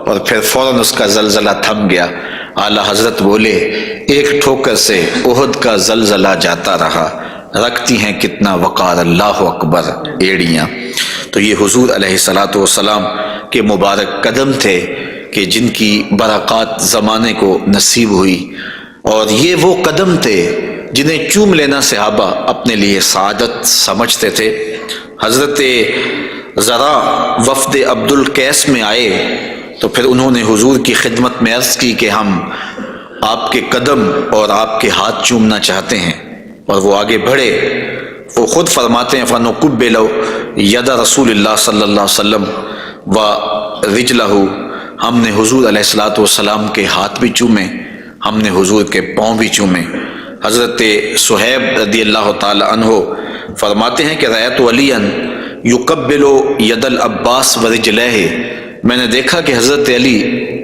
اور پھر فوراً اس کا زلزلہ تھم گیا۔ اعلیٰ حضرت بولے، ایک ٹھوکر سے احد کا زلزلہ جاتا رہا، رکھتی ہیں کتنا وقار اللہ اکبر ایڑیاں۔ تو یہ حضور علیہ الصلوۃ والسلام کے مبارک قدم تھے کہ جن کی برکات زمانے کو نصیب ہوئی، اور یہ وہ قدم تھے جنہیں چوم لینا صحابہ اپنے لیے سعادت سمجھتے تھے۔ حضرت ذرا وفد عبد القیس میں آئے تو پھر انہوں نے حضور کی خدمت میں عرض کی کہ ہم آپ کے قدم اور آپ کے ہاتھ چومنا چاہتے ہیں، اور وہ آگے بڑھے۔ وہ خود فرماتے ہیں فَنُقُبِّلُ يَدَ رسول اللہ صلی اللہ علیہ وسلم وَرِجْلَهُ، ہم نے حضور علیہ الصلوۃ والسلام کے ہاتھ بھی چومے، ہم نے حضور کے پاؤں بھی چومے۔ حضرت صہیب رضی اللہ تعالی عنہ فرماتے ہیں کہ رأیت علیٰ یقبل ید العباس ورجلہ، میں نے دیکھا کہ حضرت علی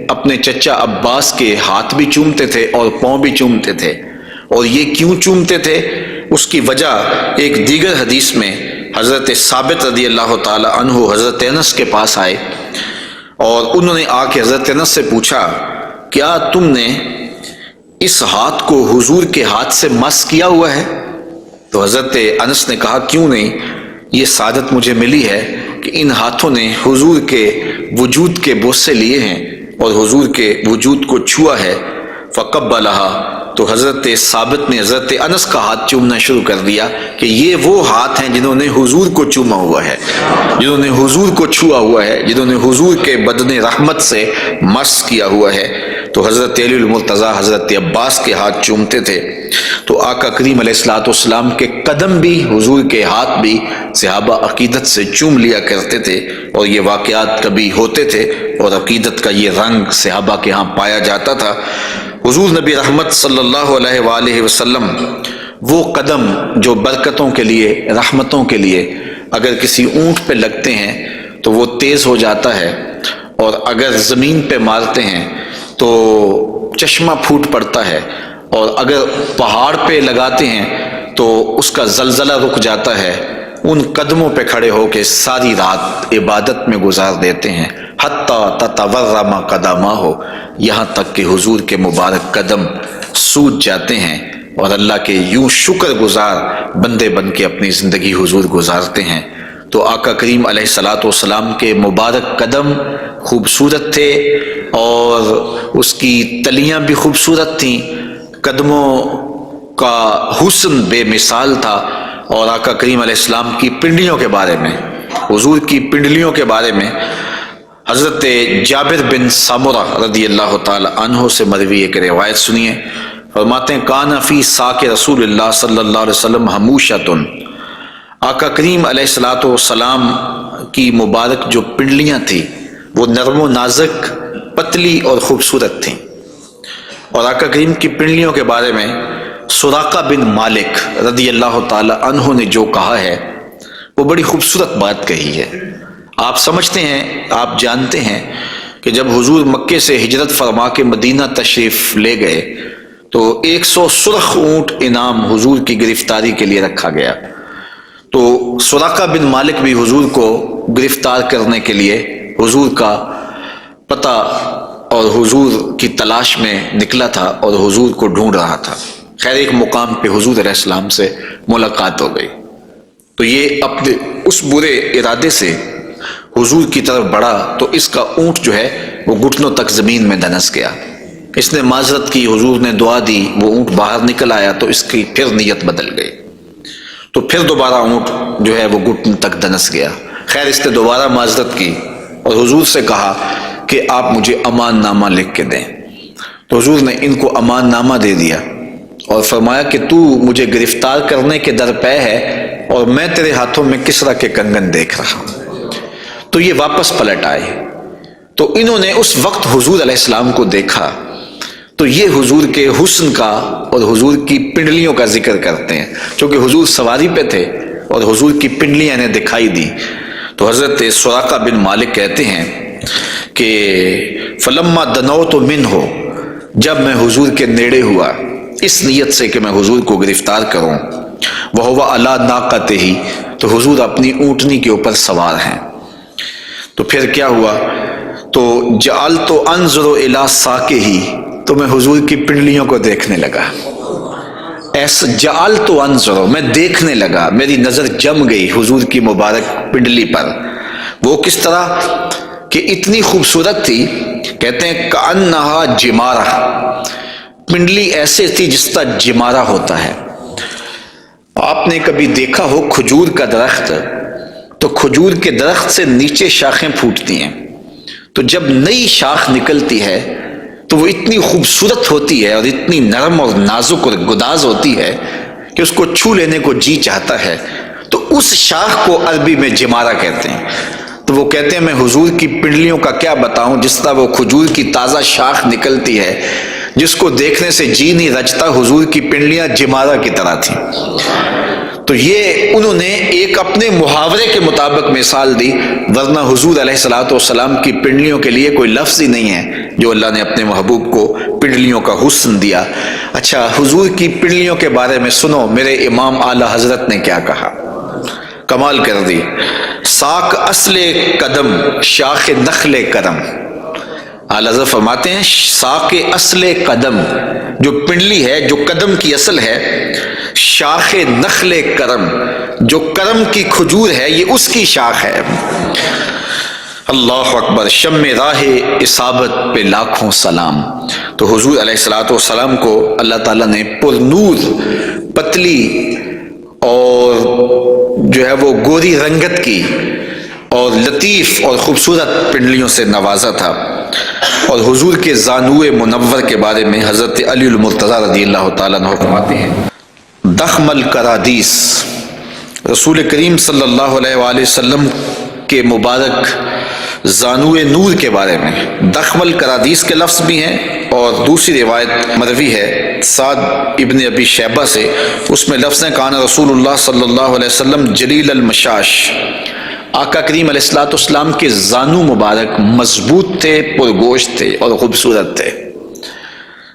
اپنے چچا عباس کے ہاتھ بھی چومتے تھے اور پاؤں بھی چومتے تھے، اور یہ کیوں چومتے تھے؟ اس کی وجہ ایک دیگر حدیث میں حضرت ثابت رضی اللہ تعالی عنہ حضرت انس کے پاس آئے اور انہوں نے آ کے حضرت انس سے پوچھا کیا تم نے اس ہاتھ کو حضور کے ہاتھ سے مس کیا ہوا ہے؟ تو حضرت انس نے کہا کیوں نہیں، یہ سعادت مجھے ملی ہے کہ ان ہاتھوں نے حضور کے وجود کے بوسے لیے ہیں اور حضور کے وجود کو چھوا ہے۔ فقبلہا، تو حضرت ثابت نے حضرت انس کا ہاتھ چومنا شروع کر دیا کہ یہ وہ ہاتھ ہیں جنہوں نے حضور کو چوما ہوا ہے، جنہوں نے حضور کو چھوا ہوا ہے، جنہوں نے حضور کے بدن رحمت سے مس کیا ہوا ہے۔ تو حضرت علی المرتضیٰ حضرت عباس کے ہاتھ چومتے تھے، تو آقا کریم علیہ الصلوۃ والسلام کے قدم بھی حضور کے ہاتھ بھی صحابہ عقیدت سے چوم لیا کرتے تھے، اور یہ واقعات کبھی ہوتے تھے اور عقیدت کا یہ رنگ صحابہ کے ہاں پایا جاتا تھا۔ حضور نبی رحمت صلی اللہ علیہ وآلہ وسلم وہ قدم جو برکتوں کے لیے، رحمتوں کے لیے اگر کسی اونٹ پہ لگتے ہیں تو وہ تیز ہو جاتا ہے، اور اگر زمین پہ مارتے ہیں تو چشمہ پھوٹ پڑتا ہے، اور اگر پہاڑ پہ لگاتے ہیں تو اس کا زلزلہ رک جاتا ہے۔ ان قدموں پہ کھڑے ہو کے ساری رات عبادت میں گزار دیتے ہیں، حتیٰ تتورم قدماہ، یہاں تک کہ حضور کے مبارک قدم سوج جاتے ہیں، اور اللہ کے یوں شکر گزار بندے بن کے اپنی زندگی حضور گزارتے ہیں۔ تو آقا کریم علیہ الصلوۃ والسلام کے مبارک قدم خوبصورت تھے، اور اس کی تلیاں بھی خوبصورت تھیں، قدموں کا حسن بے مثال تھا۔ اور آقا کریم علیہ السلام کی پنڈلیوں کے بارے میں، حضور کی پنڈلیوں کے بارے میں حضرت جابر بن سمرہ رضی اللہ تعالی عنہ سے مروی ایک روایت سنیے۔ فرماتے ہیں کان فی ساق رسول اللہ صلی اللہ علیہ وسلم حموشۃ، آقا کریم علیہ الصلوۃ والسلام کی مبارک جو پنڈلیاں تھیں وہ نرم و نازک، پتلی اور خوبصورت تھیں۔ اور آقا کریم کی پنڈلیوں کے بارے میں سراقہ بن مالک رضی اللہ تعالی عنہ نے جو کہا ہے وہ بڑی خوبصورت بات کہی ہے۔ آپ سمجھتے ہیں، آپ جانتے ہیں کہ جب حضور مکے سے ہجرت فرما کے مدینہ تشریف لے گئے تو 100 سرخ اونٹ انعام حضور کی گرفتاری کے لیے رکھا گیا۔ تو سراقہ بن مالک بھی حضور کو گرفتار کرنے کے لیے حضور کا پتہ اور حضور کی تلاش میں نکلا تھا اور حضور کو ڈھونڈ رہا تھا۔ خیر ایک مقام پہ حضور علیہ السلام سے ملاقات ہو گئی، تو یہ اپنے اس برے ارادے سے حضور کی طرف بڑھا تو اس کا اونٹ جو ہے وہ گھٹنوں تک زمین میں دنس گیا۔ اس نے معذرت کی، حضور نے دعا دی، وہ اونٹ باہر نکل آیا تو اس کی پھر نیت بدل گئی، تو پھر دوبارہ اونٹ جو ہے وہ گھٹنوں تک دنس گیا۔ خیر اس نے دوبارہ معذرت کی اور حضور سے کہا کہ آپ مجھے امان نامہ لکھ کے دیں، تو حضور نے ان کو امان نامہ دے دیا اور فرمایا کہ تو مجھے گرفتار کرنے کے درپے ہے اور میں تیرے ہاتھوں میں کسرا کے کنگن دیکھ رہا ہوں۔ تو یہ واپس پلٹ آئے، تو انہوں نے اس وقت حضور علیہ السلام کو دیکھا تو یہ حضور کے حسن کا اور حضور کی پنڈلیوں کا ذکر کرتے ہیں، چونکہ حضور سواری پہ تھے اور حضور کی پنڈلیاں انہیں دکھائی دی۔ تو حضرت سراقہ بن مالک کہتے ہیں کہ فلما دنوت منہ، جب میں حضور کے نیڑے ہوا اس نیت سے کہ میں حضور کو گرفتار کروں، وہو علی ناقتہ، تو حضور اپنی اونٹنی کے اوپر سوار ہیں۔ تو پھر کیا ہوا؟ تو جعلت انظر الی ساقہ، تو میں حضور کی پنڈلیوں کو دیکھنے لگا۔ ایسا جعلت انظر، میں دیکھنے لگا، میری نظر جم گئی حضور کی مبارک پنڈلی پر۔ وہ کس طرح کہ اتنی خوبصورت تھی، کہتے ہیں کأنہا جمارہ، پنڈلی ایسے تھی جس طرح جمارہ ہوتا ہے۔ آپ نے کبھی دیکھا ہو کھجور کا درخت، تو کھجور کے درخت سے نیچے شاخیں پھوٹتی ہیں، تو جب نئی شاخ نکلتی ہے تو وہ اتنی خوبصورت ہوتی ہے اور اتنی نرم اور نازک اور گداز ہوتی ہے کہ اس کو چھو لینے کو جی چاہتا ہے۔ تو اس شاخ کو عربی میں جمارہ کہتے ہیں۔ تو وہ کہتے ہیں میں حضور کی پنڈلیوں کا کیا بتاؤں، جس طرح وہ کھجور کی تازہ شاخ نکلتی ہے جس کو دیکھنے سے جی نہیں رجتا، حضور کی پنڈلیاں جمارہ کی طرح تھیں۔ تو یہ انہوں نے ایک اپنے محاورے کے مطابق مثال دی، ورنہ حضور علیہ الصلوۃ والسلام کی پنڈلیوں کے لیے کوئی لفظ ہی نہیں ہے جو اللہ نے اپنے محبوب کو پنڈلیوں کا حسن دیا۔ اچھا، حضور کی پنڈلیوں کے بارے میں سنو میرے امام اعلی حضرت نے کیا کہا، کمال کر دی۔ ساک اصل قدم شاخ نخل کرم، اعلی حضرت فرماتے ہیں ساک اصل قدم، جو پنڈلی ہے، جو قدم کی اصل ہے، شاخ نخل کرم، جو کرم کی کھجور ہے، یہ اس کی شاخ ہے۔ اللہ اکبر، شم راہ اصابت پہ لاکھوں سلام۔ تو حضور علیہ الصلوۃ والسلام کو اللہ تعالیٰ نے پر نور، پتلی اور جو ہے وہ گوری رنگت کی اور لطیف اور خوبصورت پنڈلیوں سے نوازا تھا۔ اور حضور کے زانوئے منور کے بارے میں حضرت علی المرتضیٰ رضی اللہ تعالیٰ عنہ فرماتے ہیں دخم الکرادیس، رسول کریم صلی اللہ علیہ وآلہ وسلم کے مبارک زانوئے نور کے بارے میں دخم الکرادیس کے لفظ بھی ہیں، اور دوسری روایت مروی ہے سعد ابن ابی شیبہ سے، اس میں لفظ ہیں کان رسول اللہ صلی اللہ علیہ وسلم جلیل المشاش، آقا کریم علیہ الصلوۃ والسلام کے زانو مبارک مضبوط تھے، پرگوشت تھے اور خوبصورت تھے۔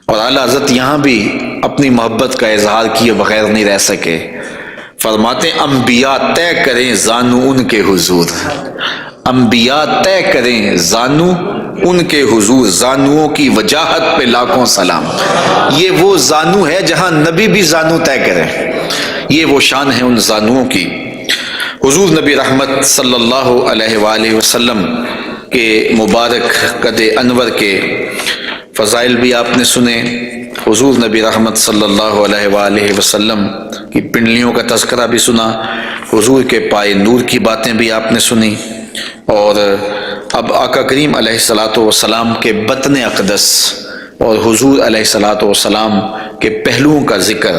اور اعلیٰ حضرت یہاں بھی اپنی محبت کا اظہار کیے بغیر نہیں رہ سکے، فرماتے انبیاء طے کریں زانو ان کے حضور، انبیاء طے کریں زانو ان کے حضور، زانوؤں کی وجاہت پہ لاکھوں سلام۔ یہ وہ زانو ہے جہاں نبی بھی زانو طے کریں، یہ وہ شان ہے ان زانوؤں کی۔ حضور نبی رحمت صلی اللہ علیہ وآلہ وسلم کے مبارک قد انور کے فضائل بھی آپ نے سنے، حضور نبی رحمت صلی اللہ علیہ وآلہ وسلم کی پنڈلیوں کا تذکرہ بھی سنا، حضور کے پائے نور کی باتیں بھی آپ نے سنی، اور اب آقا کریم علیہ الصلوۃ والسلام کے بطن اقدس اور حضور علیہ الصلوۃ والسلام کے پہلوؤں کا ذکر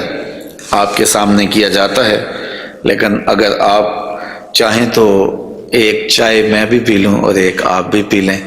آپ کے سامنے کیا جاتا ہے۔ لیکن اگر آپ چاہیں تو ایک چائے میں بھی پی لوں اور ایک آپ بھی پی لیں۔